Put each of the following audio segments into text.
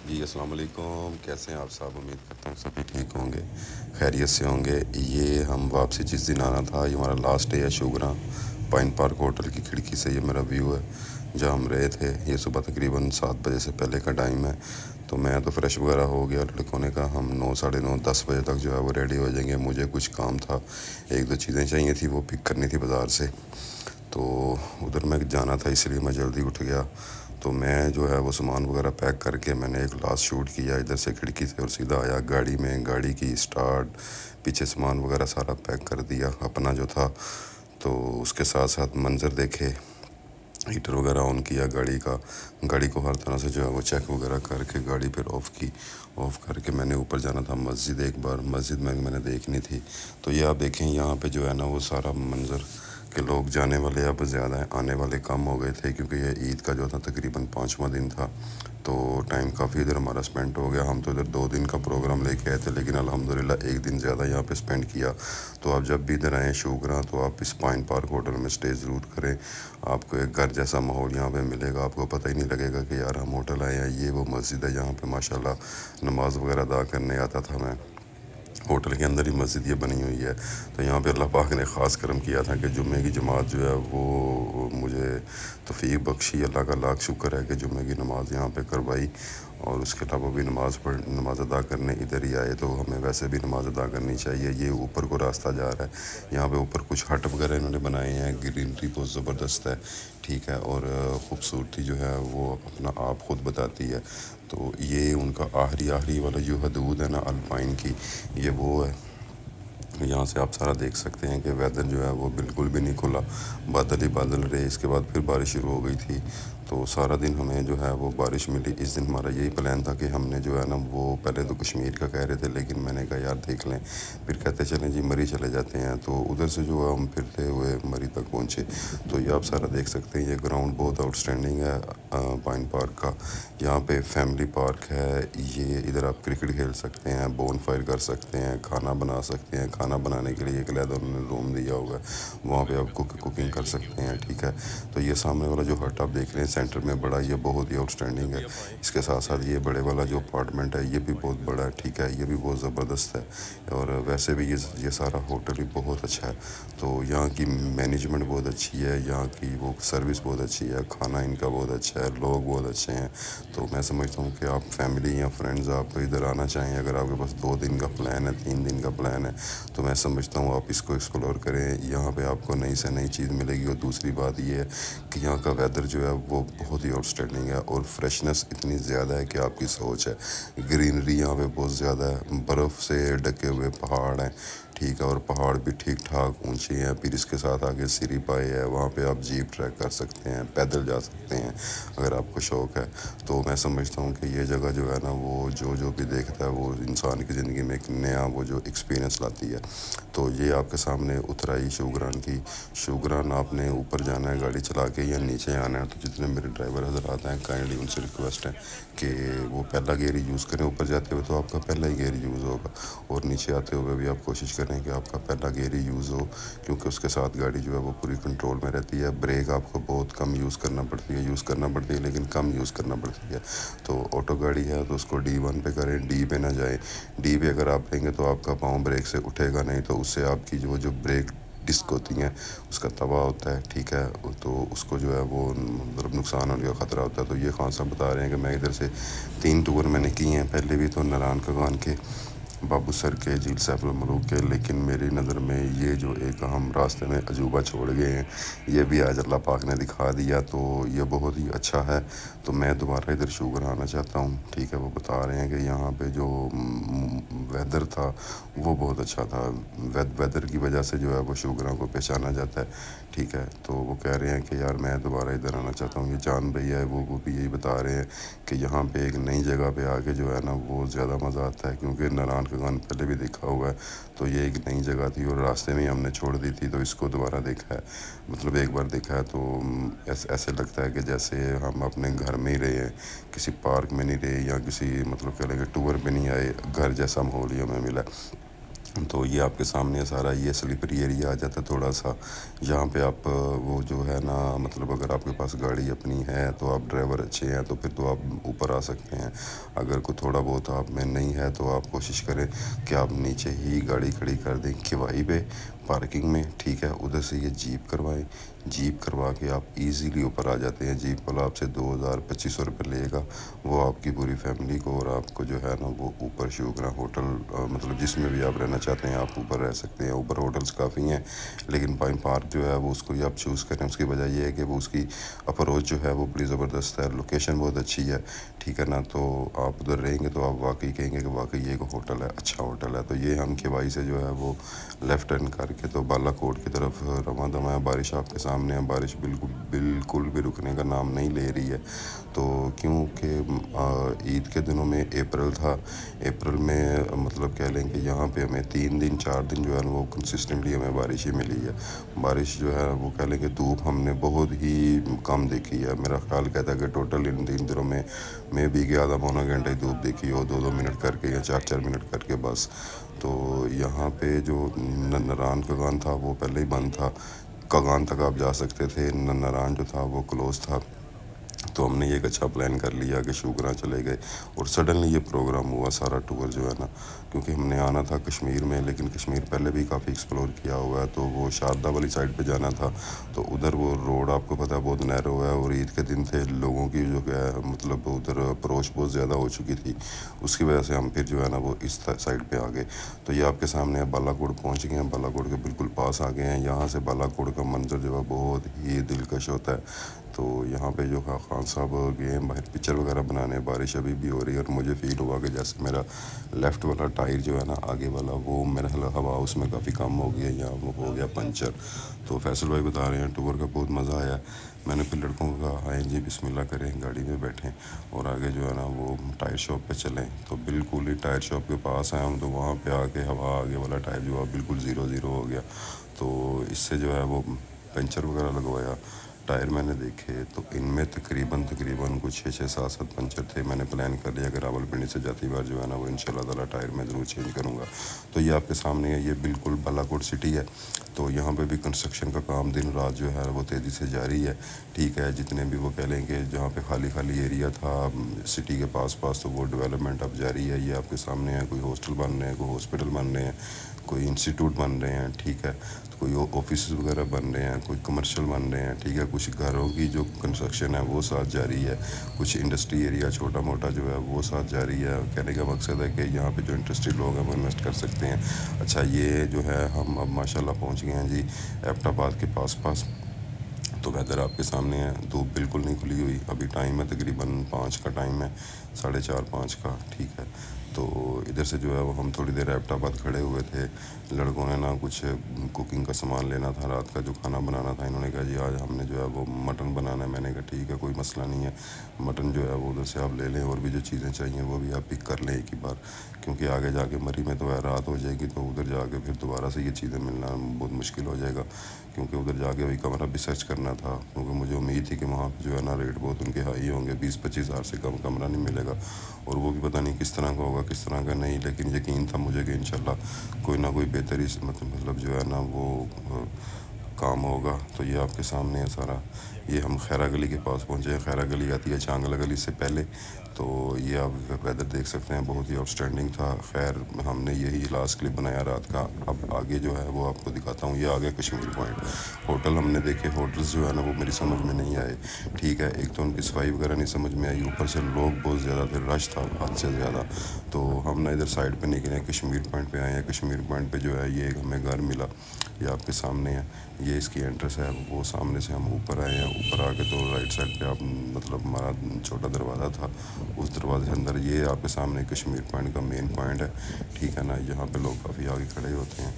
جی السلام علیکم، کیسے ہیں آپ صاحب؟ امید کرتا ہوں سبھی ٹھیک ہوں گے، خیریت سے ہوں گے۔ یہ ہم واپسی جس دن آنا تھا، یہ ہمارا لاسٹ ڈے ہے شوگراں پائن پارک ہوٹل کی کھڑکی سے۔ یہ میرا ویو ہے جہاں ہم رہے تھے۔ یہ صبح تقریباً 7 بجے سے پہلے کا ٹائم ہے، تو میں تو فریش وغیرہ ہو گیا۔ لڑکوں نے کہا ہم 9 ساڑھے 9 10 بجے تک جو ہے وہ ریڈی ہو جائیں گے۔ مجھے کچھ کام تھا، ایک دو چیزیں چاہیے تھی، وہ پک کرنی تھی بازار سے، تو ادھر میں جانا تھا، اس لیے میں جلدی اٹھ گیا۔ تو میں جو ہے وہ سامان وغیرہ پیک کر کے میں نے ایک لاسٹ شوٹ کیا ادھر سے کھڑکی سے، اور سیدھا آیا گاڑی میں۔ گاڑی کی اسٹارٹ، پیچھے سامان وغیرہ سارا پیک کر دیا اپنا جو تھا، تو اس کے ساتھ ساتھ منظر دیکھے، ہیٹر وغیرہ آن کیا گاڑی کا، گاڑی کو ہر طرح سے جو ہے وہ چیک وغیرہ کر کے گاڑی پھر آف کی۔ آف کر کے میں نے اوپر جانا تھا مسجد، ایک بار مسجد میں نے دیکھنی تھی۔ تو یہ آپ دیکھیں یہاں پہ جو ہے نا وہ سارا منظر کہ لوگ جانے والے اب زیادہ ہیں، آنے والے کم ہو گئے تھے، کیونکہ یہ عید کا جو تھا تقریباً 5واں دن تھا، تو ٹائم کافی ادھر ہمارا اسپینڈ ہو گیا۔ ہم تو ادھر 2 دن کا پروگرام لے کے آئے تھے، لیکن الحمدللہ ایک دن زیادہ یہاں پہ اسپینڈ کیا۔ تو آپ جب بھی ادھر آئیں شوگراں تو آپ اس پائن پارک ہوٹل میں اسٹے ضرور کریں۔ آپ کو ایک گھر جیسا ماحول یہاں پہ ملے گا، آپ کو پتہ ہی نہیں لگے گا کہ یار ہم ہوٹل آئے ہیں۔ یہ وہ مسجد ہے جہاں پہ ماشاءاللہ نماز وغیرہ ادا کرنے آتا تھا میں۔ ہوٹل کے اندر ہی مسجد یہ بنی ہوئی ہے، تو یہاں پہ اللہ پاک نے خاص کرم کیا تھا کہ جمعے کی جماعت جو ہے وہ مجھے توفیق بخشی۔ اللہ کا لاکھ شکر ہے کہ جمعے کی نماز یہاں پہ کروائی، اور اس کے علاوہ بھی نماز ادا کرنے ادھر ہی آئے، تو ہمیں ویسے بھی نماز ادا کرنی چاہیے۔ یہ اوپر کو راستہ جا رہا ہے، یہاں پہ اوپر کچھ ہٹ وغیرہ انہوں نے بنائے ہیں، گرینری بہت زبردست ہے، ٹھیک ہے، اور خوبصورتی جو ہے وہ اپنا آپ خود بتاتی ہے۔ تو یہ ان کا آخری والا جو حدود ہے نا الپائن کی، یہ وہ ہے۔ یہاں سے آپ سارا دیکھ سکتے ہیں کہ ویدر جو ہے وہ بالکل بھی نہیں کھلا، بادل ہی بادل رہے۔ اس کے بعد پھر بارش شروع ہو گئی تھی، تو سارا دن ہمیں جو ہے وہ بارش ملی۔ اس دن ہمارا یہی پلان تھا کہ ہم نے جو ہے نا وہ پہلے تو کشمیر کا کہہ رہے تھے، لیکن میں نے کہا یار دیکھ لیں، پھر کہتے چلیں جی مری چلے جاتے ہیں، تو ادھر سے جو ہے ہم پھرتے ہوئے مری تک پہنچے۔ تو یہ آپ سارا دیکھ سکتے ہیں، یہ گراؤنڈ بہت آؤٹ اسٹینڈنگ ہے پائن پارک کا۔ یہاں پہ فیملی پارک ہے، یہ ادھر آپ کرکٹ کھیل سکتے ہیں، بون فائر کر سکتے ہیں، کھانا بنا سکتے ہیں۔ کھانا بنانے کے لیے ایک علیحدہ انہوں نے روم دیا ہوا ہے، وہاں پہ آپ کوکنگ کر سکتے ہیں، ٹھیک ہے۔ تو یہ سامنے والا جو ہٹ آپ دیکھ رہے ہیں سینٹر میں بڑا، یہ بہت ہی آؤٹ اسٹینڈنگ ہے۔ اس کے ساتھ ساتھ یہ بڑے والا جو اپارٹمنٹ ہے یہ بھی بہت بڑا ہے، ٹھیک ہے، یہ بھی بہت زبردست ہے، اور ویسے بھی یہ سارا ہوٹل بھی بہت اچھا ہے۔ تو یہاں کی مینجمنٹ بہت اچھی ہے، یہاں کی وہ سروس بہت اچھی ہے، کھانا ان کا بہت اچھا ہے، لوگ بہت اچھے ہیں۔ تو میں سمجھتا ہوں کہ آپ فیملی یا فرینڈز آپ ادھر آنا چاہیں، اگر آپ کے پاس 2 دن کا پلان ہے، 3 دن کا پلان ہے، تو میں سمجھتا ہوں آپ اس کو ایکسپلور کریں۔ یہاں پہ آپ کو نئی سے نئی چیز ملے گی، اور دوسری بات یہ ہے کہ یہاں کا ویدر جو ہے وہ بہت ہی آؤٹ اسٹینڈنگ ہے، اور فریشنس اتنی زیادہ ہے کہ آپ کی سوچ ہے۔ گرینری یہاں پہ بہت زیادہ ہے، برف سے ڈھکے ہوئے پہاڑ ہیں، ٹھیک ہے، اور پہاڑ بھی ٹھیک ٹھاک اونچے ہیں۔ پھر اس کے ساتھ آگے سری پائے ہے، وہاں پہ آپ جیپ ٹریک کر سکتے ہیں، پیدل جا سکتے ہیں اگر آپ کو شوق ہے۔ تو میں سمجھتا ہوں کہ یہ جگہ جو ہے نا وہ جو بھی دیکھتا ہے وہ انسان کی زندگی میں ایک نیا وہ جو ایکسپیرئنس لاتی ہے۔ تو یہ آپ کے سامنے اترائی شوگران کی۔ شوگران آپ نے اوپر جانا ہے گاڑی چلا کے یا نیچے آنا ہے، تو جتنے میرے ڈرائیور حضرات ہیں کائنڈلی ان سے ریکویسٹ ہے کہ وہ پہلا گیئر ہی یوز کریں۔ اوپر جاتے ہوئے تو آپ کا پہلا ہی گیئر یوز ہوگا، اور نیچے آتے ہوئے بھی آپ کوشش کریں کہ آپ کا پہلا گیئر ہی یوز ہو، کیونکہ اس کے ساتھ گاڑی جو ہے وہ پوری کنٹرول میں رہتی ہے۔ بریک آپ کو بہت کم یوز کرنا پڑتی ہے لیکن کم یوز کرنا پڑتی ہے۔ تو آٹو گاڑی ہے تو اس کو D1 پہ کریں، ڈی پہ نہ جائیں۔ ڈی پہ اگر آپ لیں گے تو آپ کا پاؤں بریک سے اٹھے گا نہیں، تو اس سے آپ کی جو بریک ڈسک ہوتی ہیں اس کا تباہ ہوتا ہے، ٹھیک ہے، تو اس کو جو ہے وہ مطلب نقصان ہونے کا خطرہ ہوتا ہے۔ تو یہ خان صاحب بتا رہے ہیں کہ میں ادھر سے 3 ٹور میں نے کیے ہیں، پہلے بھی تو ناران کاغان کے، بابو سر کے، جھیل سیف الملوک کے، لیکن میری نظر میں یہ جو ایک ہم راستے میں عجوبہ چھوڑ گئے ہیں، یہ بھی آج اللہ پاک نے دکھا دیا، تو یہ بہت ہی اچھا ہے۔ تو میں دوبارہ ادھر شوگر آنا چاہتا ہوں، ٹھیک ہے۔ وہ بتا رہے ہیں کہ یہاں پہ جو ویدر تھا وہ بہت اچھا تھا، ویدر کی وجہ سے جو ہے وہ شوگراں کو پہچانا جاتا ہے، ٹھیک ہے۔ تو وہ کہہ رہے ہیں کہ یار میں دوبارہ ادھر آنا چاہتا ہوں۔ یہ جان بھیا ہے، وہ بھی یہی بتا رہے ہیں کہ یہاں پہ ایک نئی جگہ پہ آ کے جو ہے نا وہ زیادہ مزہ آتا ہے، کیونکہ ناران کاغان پہلے بھی دیکھا ہوا ہے، تو یہ ایک نئی جگہ تھی اور راستے میں ہی ہم نے چھوڑ دی تھی، تو اس کو دوبارہ دیکھا ہے، مطلب ایک بار دیکھا ہے، تو ایسے لگتا ہے کہ جیسے ہم اپنے گھر میں ہی رہے ہیں، کسی پارک میں نہیں رہے، یا کسی مطلب کہہ لیں کہ ٹور پہ نہیں آئے، گھر جیسا ماحول ہی ہمیں ملا۔ تو یہ آپ کے سامنے سارا یہ سلیپری ایریا آ جاتا ہے تھوڑا سا. یہاں پہ آپ وہ جو ہے نا مطلب اگر آپ کے پاس گاڑی اپنی ہے تو آپ ڈرائیور اچھے ہیں تو پھر تو آپ اوپر آ سکتے ہیں. اگر کوئی تھوڑا بہت آپ میں نہیں ہے تو آپ کوشش کریں کہ آپ نیچے ہی گاڑی کھڑی کر دیں کھوائی پہ پارکنگ میں, ٹھیک ہے. ادھر سے یہ جیپ کروائیں, جیپ کروا کے آپ ایزیلی اوپر آ جاتے ہیں. جیپ والا آپ سے 2,000-2,500 روپے لے گا, وہ آپ کی پوری فیملی کو اور آپ کو جو ہے نا وہ اوپر شوگرا ہوٹل مطلب جس میں بھی آپ رہنا چاہتے ہیں آپ اوپر رہ سکتے ہیں. اوپر ہوٹلس کافی ہیں لیکن پائن پارک جو ہے وہ اس کو ہی آپ چوز کریں. اس کی وجہ یہ ہے کہ وہ اس کی اپروچ جو ہے وہ بڑی زبردست ہے, لوکیشن بہت اچھی ہے, ٹھیک ہے نا. تو آپ ادھر رہیں گے تو آپ واقعی کہیں گے کہ واقعی یہ ایک ہوٹل ہے, اچھا ہوٹل ہے. تو یہ ہم کھوائی سے جو ہے وہ لیفٹ ٹرن کر کے تو بالا کوٹ کی طرف رواں دواں ہے. بارش آپ کے سامنے ہے, بارش بالکل بھی رکنے کا نام نہیں لے رہی ہے. تو کیونکہ عید کے دنوں میں اپریل تھا, اپریل میں مطلب کہہ لیں کہ یہاں پہ ہمیں 3 دن 4 دن جو ہے نا وہ کنسسٹنٹلی ہمیں بارش ہی ملی ہے. بارش جو ہے وہ کہہ لیں کہ دھوپ ہم نے بہت ہی کم دیکھی ہے. میرا خیال کہتا ہے کہ ٹوٹل ان 3 دنوں میں بھی کہ آدھا پونا گھنٹہ ہی دھوپ دیکھی ہو, 2-2 منٹ کر کے یا 4-4 منٹ کر کے بس. تو یہاں پہ جو نران کگان تھا وہ پہلے ہی بند تھا, کگان تک آپ جا سکتے تھے, نران جو تھا وہ کلوز تھا. تو ہم نے یہ ایک اچھا پلان کر لیا کہ شوگراں چلے گئے اور سڈنلی یہ پروگرام ہوا سارا ٹور جو ہے نا, کیونکہ ہم نے آنا تھا کشمیر میں لیکن کشمیر پہلے بھی کافی ایکسپلور کیا ہوا ہے. تو وہ شاردہ والی سائڈ پہ جانا تھا تو ادھر وہ روڈ آپ کو پتہ ہے بہت نیرو ہے اور عید کے دن تھے, لوگوں کی جو کہ مطلب ادھر اپروچ بہت زیادہ ہو چکی تھی. اس کی وجہ سے ہم پھر جو ہے نا وہ اس سائڈ پہ آ گئے. تو یہ آپ کے سامنے بالا کوٹ پہنچ گئے ہیں, بالا کوٹ کے بالکل پاس آ گئے ہیں. یہاں سے بالا کوٹ کا منظر جو ہے بہت ہی دلکش ہوتا ہے. تو یہاں پہ جو خان صاحب گئے ہیں باہر پکچر وغیرہ بنانے, بارش ابھی بھی ہو رہی ہے اور مجھے فیل ہوا کہ جیسے میرا لیفٹ والا ٹائر جو ہے نا آگے والا وہ میرا ہوا اس میں کافی کم ہو گیا, یا وہ ہو گیا پنچر. تو فیصل بھائی بتا رہے ہیں ٹور کا بہت مزہ آیا. میں نے پھر لڑکوں کو کہا آئیں جی بسم اللہ کریں, گاڑی میں بیٹھیں اور آگے جو ہے نا وہ ٹائر شاپ پہ چلیں. تو بالکل ہی ٹائر شاپ کے پاس آئے ہم تو وہاں پہ آ کے ہوا آگے والا ٹائر جو ہے بالکل 0-0 ہو گیا. تو اس سے جو ہے وہ پنچر وغیرہ لگوایا. ٹائر میں نے دیکھے تو ان میں تقریباً کچھ 6-7 پنچر تھے. میں نے پلان کر لیا کہ راولپنڈی سے جاتی بار جو ہے نا وہ ان شاء اللہ تعالیٰ ٹائر میں ضرور چینج کروں گا. تو یہ آپ کے سامنے ہے, یہ بالکل بالا کوٹ سٹی ہے. تو یہاں پہ بھی کنسٹرکشن کا کام دن رات جو ہے وہ تیزی سے جاری ہے, ٹھیک ہے. جتنے بھی وہ کہہ لیں کہ جہاں پہ خالی ایریا تھا سٹی کے پاس تو وہ ڈیولپمنٹ اب جاری ہے. یہ آپ کے سامنے ہے, کوئی ہاسٹل بن رہے ہیں, کوئی ہاسپٹل بن رہے ہیں, کوئی انسٹیٹیوٹ بن رہے ہیں, ٹھیک ہے. کوئی آفیسز وغیرہ بن رہے ہیں, کوئی کمرشل بن رہے ہیں, ٹھیک ہے. کچھ گھروں کی جو کنسٹرکشن ہے وہ ساتھ جاری ہے, کچھ انڈسٹری ایریا چھوٹا موٹا جو ہے وہ ساتھ جاری ہے. کہنے کا مقصد ہے کہ یہاں پہ جو انٹرسٹڈ لوگ ہیں وہ انویسٹ کر سکتے ہیں. اچھا یہ جو ہے ہم اب ماشاء اللہ پہنچ گئے ہیں جی ایبٹ آباد کے پاس. تو ویدر آپ کے سامنے ہے, دھوپ بالکل نہیں کھلی ہوئی. ابھی ٹائم ہے تقریباً 5 کا ٹائم ہے, 4:30-5 کا, ٹھیک ہے. تو ادھر سے جو ہے وہ ہم تھوڑی دیر ایبٹ آباد کھڑے ہوئے تھے. لڑکوں نے نا کچھ کوکنگ کا سامان لینا تھا, رات کا جو کھانا بنانا تھا. انہوں نے کہا جی آج ہم نے جو ہے وہ مٹن بنانا ہے. میں نے کہا ٹھیک ہے کوئی مسئلہ نہیں ہے, مٹن جو ہے وہ ادھر سے آپ لے لیں, اور بھی جو چیزیں چاہیے وہ بھی آپ پک کر لیں ایک ہی بار, کیونکہ آگے جا کے مری میں تو رات ہو جائے گی تو ادھر جا کے پھر دوبارہ سے یہ چیزیں ملنا بہت مشکل ہو جائے گا. کیونکہ ادھر جا کے وہی کمرہ بھی سرچ کرنا تھا, کیونکہ مجھے امید تھی کہ وہاں پہ جو ہے نا ریٹ بہت ان کے ہائی ہوں گے, 20-25 ہزار سے کم کمرہ نہیں ملے گا. اور وہ بھی پتہ نہیں کس طرح کا ہوگا کس طرح کا نہیں, لیکن یقین تھا مجھے کہ انشاءاللہ کوئی نہ کوئی بہتری مطلب جو ہے نا وہ کام ہوگا. تو یہ آپ کے سامنے ہے سارا. یہ ہم خیرہ گلی کے پاس پہنچے ہیں. خیرہ گلی آتی ہے چانگلہ گلی سے پہلے. تو یہ آپ ویدر دیکھ سکتے ہیں بہت ہی آؤٹ اسٹینڈنگ تھا. خیر ہم نے یہی لاسٹ کلپ بنایا رات کا. اب آگے جو ہے وہ آپ کو دکھاتا ہوں. یہ آگے کشمیر پوائنٹ ہوٹل ہم نے دیکھے. ہوٹلس جو ہے نا وہ میری سمجھ میں نہیں آئے, ٹھیک ہے. ایک تو ان کی صفائی وغیرہ نہیں سمجھ میں آئی, اوپر سے لوگ بہت زیادہ تھے, رش تھا حد سے زیادہ. تو ہم نا ادھر سائڈ پہ نکلے, کشمیر پوائنٹ پہ آئے ہیں. کشمیر پوائنٹ پہ جو ہے یہ ہمیں گھر ملا, یہ آپ کے سامنے ہے. یہ اس کی انٹریس ہے. وہ سامنے سے ہم اوپر آئے ہیں. اوپر آ کے تو رائٹ سائڈ پہ آپ مطلب ہمارا چھوٹا دروازہ تھا, اس دروازے سے اندر. یہ آپ کے سامنے کشمیر پوائنٹ کا مین پوائنٹ ہے, ٹھیک ہے نا. یہاں پہ لوگ کافی آگے کھڑے ہوتے ہیں.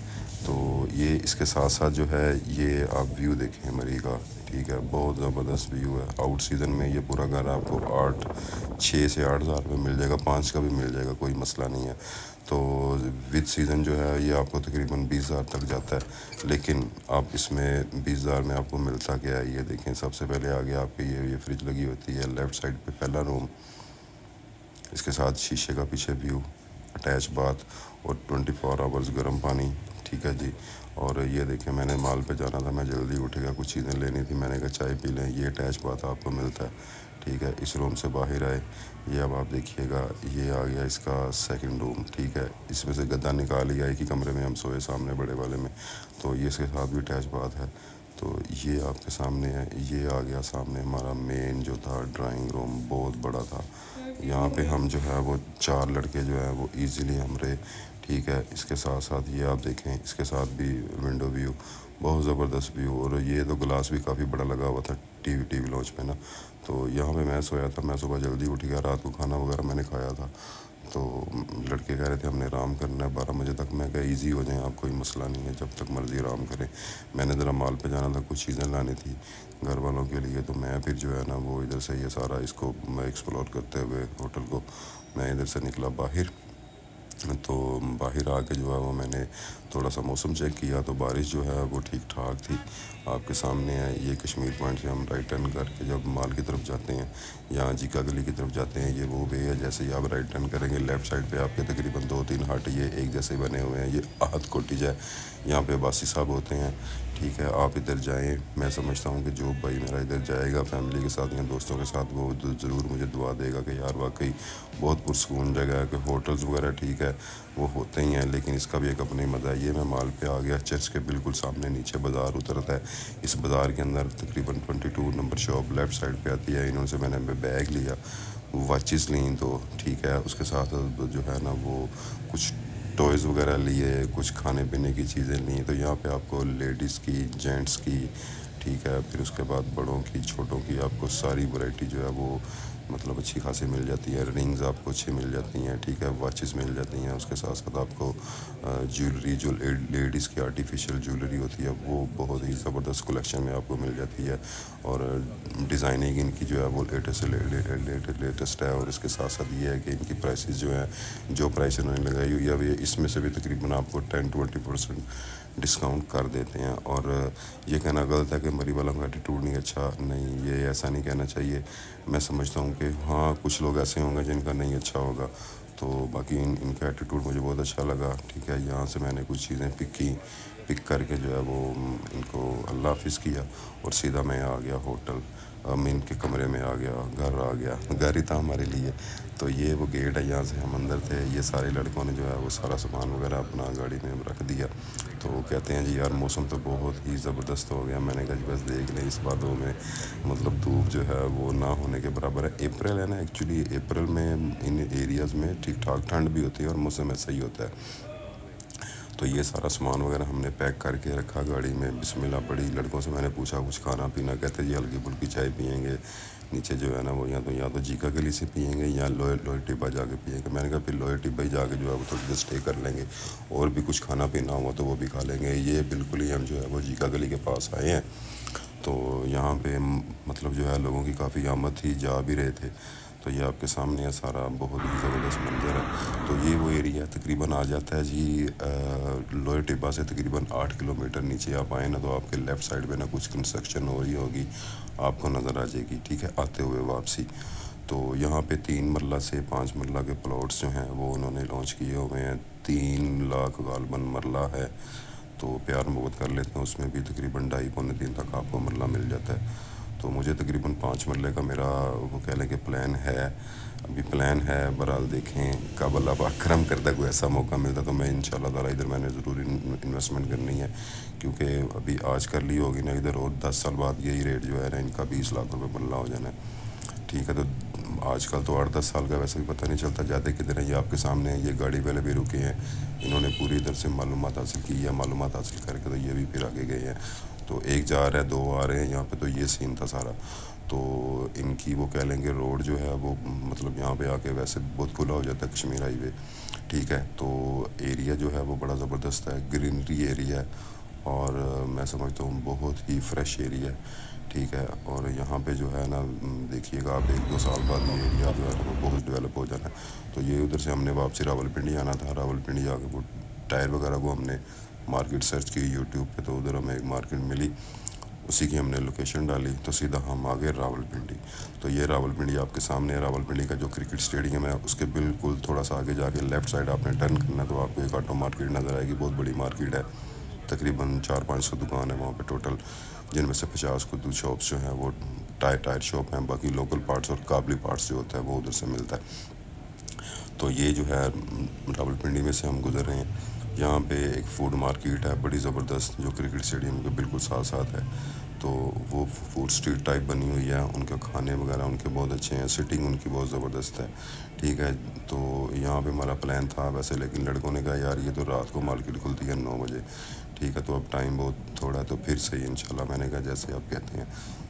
تو یہ اس کے ساتھ ساتھ جو ہے یہ آپ ویو دیکھیں مری کا, ٹھیک ہے. بہت زبردست ویو ہے. آؤٹ سیزن میں یہ پورا گھر آپ کو 6 سے 8 ہزار روپے مل جائے گا, 5 کا بھی مل جائے گا, کوئی مسئلہ نہیں ہے. تو ود سیزن جو ہے یہ آپ کو تقریباً 20 ہزار تک جاتا ہے. لیکن آپ اس میں 20 ہزار میں آپ کو ملتا کیا ہے یہ دیکھیں. سب سے پہلے آگے آپ کی یہ فریج لگی ہوتی ہے لیفٹ سائڈ پہ, پہلا روم, اس کے ساتھ شیشے کا پیچھے ویو, اٹیچ باتھ اور 24 آورز گرم پانی، ٹھیک ہے جی۔ اور یہ دیکھیں میں نے مال پہ جانا تھا، میں جلدی اٹھ گیا، کچھ چیزیں لینی تھی، میں نے کہا چائے پی لیں، یہ اٹیچ باتھ آپ کو ملتا ہے، ٹھیک ہے۔ اس روم سے باہر آئے، یہ اب آپ دیکھیے گا، یہ آ گیا اس کا سیکنڈ روم، ٹھیک ہے۔ اس میں سے گدا نکال لیا، ایک ہی کمرے میں ہم سوئے سامنے بڑے والے میں، تو یہ اس کے ساتھ بھی اٹیچ باتھ ہے۔ تو یہ آپ کے سامنے ہے، یہ آ گیا سامنے ہمارا مین جو تھا ڈرائنگ روم، بہت بڑا تھا۔ یہاں پہ ہم جو ہے وہ 4 لڑکے جو ہے وہ ایزیلی ہم رہے، ٹھیک ہے۔ اس کے ساتھ ساتھ یہ آپ دیکھیں، اس کے ساتھ بھی ونڈو ویو، بہت زبردست ویو، اور یہ تو گلاس بھی کافی بڑا لگا ہوا تھا ٹی وی لانچ پہ نا۔ تو یہاں پہ میں سویا تھا، میں صبح جلدی اٹھ گیا، رات کو کھانا وغیرہ میں نے کھایا تھا، تو لڑکے کہہ رہے تھے ہم نے آرام کرنا ہے 12 بجے تک، میں کہا ایزی ہو جائیں آپ، کوئی مسئلہ نہیں ہے، جب تک مرضی آرام کریں۔ میں نے ذرا مال پہ جانا تھا، کچھ چیزیں لانی تھی گھر والوں کے لیے، تو میں پھر جو ہے نا وہ ادھر سے یہ سارا اس کو میں ایکسپلور کرتے ہوئے ہوٹل کو میں ادھر سے نکلا باہر۔ تو باہر آ کے جو ہے وہ میں نے تھوڑا سا موسم چیک کیا، تو بارش جو ہے وہ ٹھیک ٹھاک تھی۔ آپ کے سامنے ہے یہ کشمیر پوائنٹ سے ہم رائٹ ٹرن کر کے جب مال کی طرف جاتے ہیں یا جیکا گلی کی طرف جاتے ہیں، یہ وہ وے ہے، جیسے ہی آپ رائٹ ٹرن کریں گے لیفٹ سائڈ پہ آپ کے تقریباً 2-3 ہٹ یہ ایک جیسے بنے ہوئے ہیں، یہ احد کوٹیج ہے، یہاں پہ عباسی صاحب ہوتے ہیں، ٹھیک ہے۔ آپ ادھر جائیں، میں سمجھتا ہوں کہ جو بھائی میرا ادھر جائے گا فیملی کے ساتھ یا دوستوں کے ساتھ، وہ ضرور مجھے دعا دے گا کہ یار واقعی بہت پرسکون جگہ ہے، کہ ہوٹلز وغیرہ ٹھیک ہے وہ ہوتے ہی ہیں، لیکن اس کا بھی ایک اپنی مزہ ہے۔ یہ میں مال پہ آ گیا، چرچ کے بالکل سامنے نیچے بازار اترتا ہے، اس بازار کے اندر تقریباً 22 نمبر شاپ لیفٹ سائڈ پہ آتی ہے، انہوں سے میں نے بیگ لیا، واچز لیں، تو ٹھیک ہے، اس کے ساتھ جو ہے نا وہ کچھ ٹوائز وغیرہ لیے، کچھ کھانے پینے کی چیزیں لیں۔ تو یہاں پہ آپ کو لیڈیز کی، جینٹس کی، ٹھیک ہے، پھر اس کے بعد بڑوں کی، چھوٹوں کی، آپ کو ساری ورائٹی جو ہے وہ مطلب اچھی خاصی مل جاتی ہے، رنگز آپ کو اچھی مل جاتی ہیں، ٹھیک ہے، واچز مل جاتی ہیں، اس کے ساتھ ساتھ آپ کو جیولری، جو لیڈیز کی آرٹیفیشیل جیولری ہوتی ہے وہ بہت ہی زبردست کلیکشن میں آپ کو مل جاتی ہے، اور ڈیزائننگ ان کی جو ہے وہ لیٹسٹ ہے، اور اس کے ساتھ ساتھ یہ ہے کہ ان کی پرائسز جو ہیں، جو پرائس انہوں نے لگائی ہوئی ہے، اب اس میں سے بھی تقریباً آپ کو 10-20% ڈسکاؤنٹ کر دیتے ہیں۔ اور یہ کہنا غلط ہے کہ مری والوں کا ایٹیٹیوڈ نہیں اچھا، نہیں، یہ ایسا نہیں کہنا چاہیے۔ میں سمجھتا ہوں کہ ہاں کچھ لوگ ایسے ہوں گے جن کا نہیں اچھا ہوگا، تو باقی ان کا ایٹیٹیوڈ مجھے بہت اچھا لگا، ٹھیک ہے۔ یہاں سے میں نے کچھ چیزیں پک کر کے جو ہے وہ ان کو اللہ حافظ کیا، اور سیدھا میں آ گیا ہوٹل، میں ان کے کمرے میں آ گیا، گھر آ گیا، گھر ہی تھا ہمارے لیے۔ تو یہ وہ گیٹ ہے، یہاں سے ہم اندر تھے، یہ سارے لڑکوں نے جو ہے وہ سارا سامان وغیرہ اپنا گاڑی میں رکھ دیا، تو کہتے ہیں جی یار موسم تو بہت ہی زبردست ہو گیا۔ میں نے کہا جی بس دیکھ لیں، اس باتوں میں مطلب دھوپ جو ہے وہ نہ ہونے کے برابر ہے۔ اپریل ہے نا، ایکچولی اپریل میں ان ایریاز میں ٹھیک ٹھاک ٹھنڈ بھی ہوتی ہے اور موسم ایسا ہی ہوتا ہے۔ تو یہ سارا سامان وغیرہ ہم نے پیک کر کے رکھا گاڑی میں، بسم اللہ پڑھی، لڑکوں سے میں نے پوچھا کچھ کھانا پینا، کہتے جی ہلکی پھلکی چائے پئیں گے نیچے جو ہے نا وہ یا تو جیکا گلی سے پئیں گے یا لوئر ٹبا جا کے پئیں گے۔ میں نے کہا پھر لوئر ٹبا ہی جا کے جو ہے وہ تھوڑی دیر اسٹے کر لیں گے، اور بھی کچھ کھانا پینا ہوا تو وہ بھی کھا لیں گے۔ یہ بالکل ہی ہم جو ہے وہ جیکا گلی کے پاس آئے ہیں، تو یہاں پہ مطلب جو ہے لوگوں کی کافی آمد تھی، جا بھی رہے تھے۔ تو یہ آپ کے سامنے ہے سارا، بہت ہی زبردست منظر ہے۔ تو یہ وہ ایریا تقریباً آ جاتا ہے جی لوئر ٹبا سے تقریباً 8 کلومیٹر نیچے آپ آئیں نا، تو آپ کے لیفٹ سائڈ پہ نا کچھ کنسٹرکشن ہو رہی ہوگی، آپ کو نظر آ جائے گی، ٹھیک ہے، آتے ہوئے واپسی۔ تو یہاں پہ 3 مرلہ سے 5 مرلہ کے پلاٹس جو ہیں وہ انہوں نے لانچ کیے ہوئے ہیں، 3 لاکھ غالباً مرلہ ہے، تو پیار محبت کر لیتے ہیں، اس میں بھی تقریباً 2.5-3 تک آپ کو مرلہ مل جاتا ہے۔ تو مجھے تقریباً 5 مرلے کا میرا وہ کہہ لیں کہ پلان ہے، ابھی پلان ہے، بہرحال دیکھیں کب اللہ پاک کرم کرتا ہے، کوئی ایسا موقع ملتا تو میں انشاءاللہ تعالیٰ ادھر میں نے ضرور انویسٹمنٹ کرنی ہے، کیونکہ ابھی آج کر لی ہوگی نا ادھر، اور 10 سال بعد یہی ریٹ جو ہے نا ان کا 20 لاکھ روپے مرلہ ہو جانا ہے، ٹھیک ہے۔ تو آج کل تو 8-10 سال کا ویسے بھی پتہ نہیں چلتا، جاتے کدھر ہیں، یہ آپ کے سامنے ہیں، یہ گاڑی والے بھی رکے ہیں، انہوں نے پوری ادھر سے معلومات حاصل کی ہے، معلومات حاصل کر کے تو یہ بھی پھر آگے گئے ہیں، تو ایک جا رہا ہے، 2 آ رہے ہیں یہاں پہ، تو یہ سین تھا سارا۔ تو ان کی وہ کہہ لیں گے روڈ جو ہے وہ مطلب یہاں پہ آ کے ویسے بہت کھلا ہو جاتا ہے کشمیر ہائی وے، ٹھیک ہے۔ تو ایریا جو ہے وہ بڑا زبردست ہے، گرینری ایریا ہے، اور میں سمجھتا ہوں بہت ہی فریش ایریا ہے، ٹھیک ہے۔ اور یہاں پہ جو ہے نا دیکھیے گا آپ 1-2 سال بعد یہ ایریا جو ہے نا وہ بہت ڈیولپ ہو جانا ہے۔ تو یہ ادھر سے ہم نے واپسی راول پنڈی آنا تھا، راول پنڈی جا کے وہ ٹائر وغیرہ کو ہم نے مارکیٹ سرچ کی یوٹیوب پہ، تو ادھر ہمیں ایک مارکیٹ ملی، اسی کی ہم نے لوکیشن ڈالی تو سیدھا ہم آ گئے راولپنڈی. تو یہ راولپنڈی آپ کے سامنے ہے. راولپنڈی کا جو کرکٹ اسٹیڈیم ہے اس کے بالکل تھوڑا سا آگے جا کے لیفٹ سائڈ آپ نے ٹرن کرنا ہے تو آپ کو ایک آٹو مارکیٹ نظر آئے گی. بہت بڑی مارکیٹ ہے, تقریباً 400-500 دکان ہے وہاں پہ ٹوٹل, جن میں سے 50 کو شاپس جو ہیں وہ ٹائر شاپ ہیں. باقی لوکل پارٹس اور قابلی پارٹس جو ہوتا ہے وہ ادھر سے ملتا ہے. تو یہ جو ہے راولپنڈی میں سے ہم گزر رہے ہیں. یہاں پہ ایک فوڈ مارکیٹ ہے بڑی زبردست جو کرکٹ اسٹیڈیم کے بالکل ساتھ ساتھ ہے. تو وہ فوڈ اسٹریٹ ٹائپ بنی ہوئی ہے. ان کے کھانے وغیرہ ان کے بہت اچھے ہیں, سٹنگ ان کی بہت زبردست ہے. ٹھیک ہے, تو یہاں پہ ہمارا پلان تھا ویسے, لیکن لڑکوں نے کہا یار یہ تو رات کو مارکیٹ کھلتی ہے 9 بجے. ٹھیک ہے, تو اب ٹائم بہت تھوڑا ہے تو پھر صحیح انشاءاللہ. میں نے کہا جیسے آپ کہتے ہیں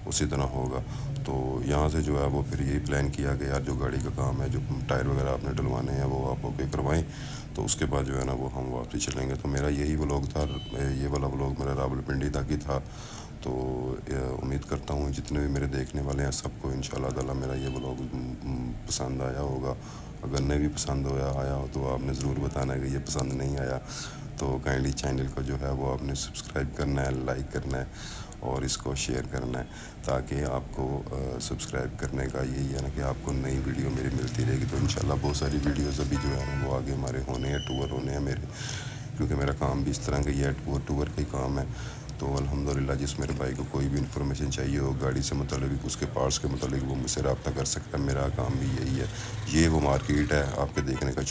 اسی طرح ہوگا. تو یہاں سے جو ہے وہ پھر یہی پلان کیا کہ یار جو گاڑی کا کام ہے, جو ٹائر وغیرہ آپ نے ڈلوانے ہیں وہ آپ اوکے کروائیں, تو اس کے بعد جو ہے نا وہ ہم واپسی چلیں گے. تو میرا یہی ولاگ تھا, یہ والا ولاگ میرا راولپنڈی تک ہی تھا. تو امید کرتا ہوں جتنے بھی میرے دیکھنے والے ہیں سب کو انشاءاللہ تعالی میرا یہ ولاگ پسند آیا ہوگا. اگر نہیں بھی پسند آیا ہو تو آپ نے ضرور بتانا ہے کہ یہ پسند نہیں آیا. تو کائنڈلی چینل کو جو ہے وہ آپ نے سبسکرائب کرنا ہے, لائک کرنا ہے اور اس کو شیئر کرنا ہے, تاکہ آپ کو سبسکرائب کرنے کا یہی ہے نا کہ آپ کو نئی ویڈیو میری ملتی رہے گی. تو انشاءاللہ بہت ساری ویڈیوز ابھی جو ہے نا وہ آگے ہمارے ہونے ہیں, ٹور ہونے ہیں میرے, کیونکہ میرا کام بھی اس طرح کا ہی ہے, ٹور کا ہی کام ہے. تو الحمدللہ جس میرے بھائی کو کوئی بھی انفارمیشن چاہیے ہو گاڑی سے متعلق, اس کے پارٹس کے متعلق, وہ مجھ سے رابطہ کر سکتا ہے. میرا کام بھی یہی ہے. یہ وہ مارکیٹ ہے آپ کے دیکھنے کا